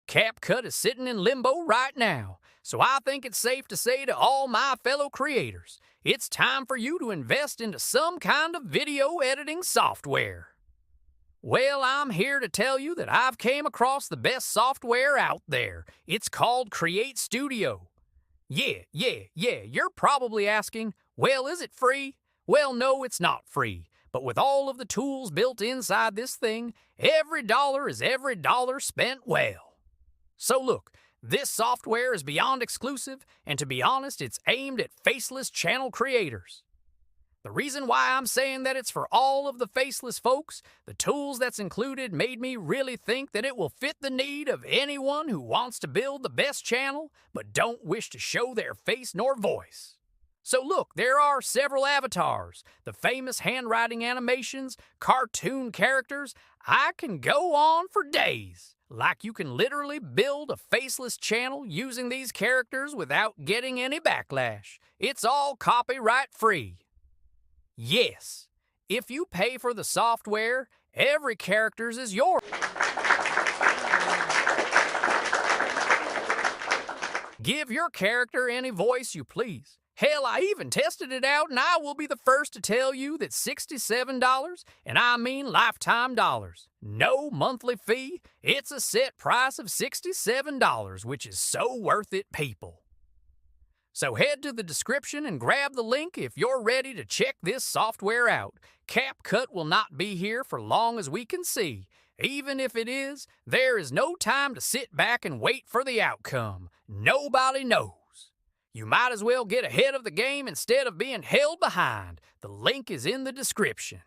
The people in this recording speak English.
CapCut is sitting in limbo right now, so I think it's safe to say to all my fellow creators, it's time for you to invest into some kind of video editing software. Well, I'm here to tell you that I've came across the best software out there. It's called Create Studio. Yeah, you're probably asking, well, is it free? Well, no, it's not free. But with all of the tools built inside this thing, every dollar is every dollar spent well. So look, this software is beyond exclusive, and to be honest, it's aimed at faceless channel creators. The reason why I'm saying that it's for all of the faceless folks, the tools that's included made me really think that it will fit the need of anyone who wants to build the best channel, but don't wish to show their face nor voice. So look, there are several avatars, the famous handwriting animations, cartoon characters. I can go on for days. Like you can literally build a faceless channel using these characters without getting any backlash. It's all copyright free. Yes, if you pay for the software, every character is yours. Give your character any voice you please. Hell, I even tested it out, and I will be the first to tell you that $67, and I mean lifetime dollars, no monthly fee, it's a set price of $67, which is so worth it, people. So head to the description and grab the link if you're ready to check this software out. CapCut will not be here for long as we can see. Even if it is, there is no time to sit back and wait for the outcome. Nobody knows. You might as well get ahead of the game instead of being held behind. The link is in the description.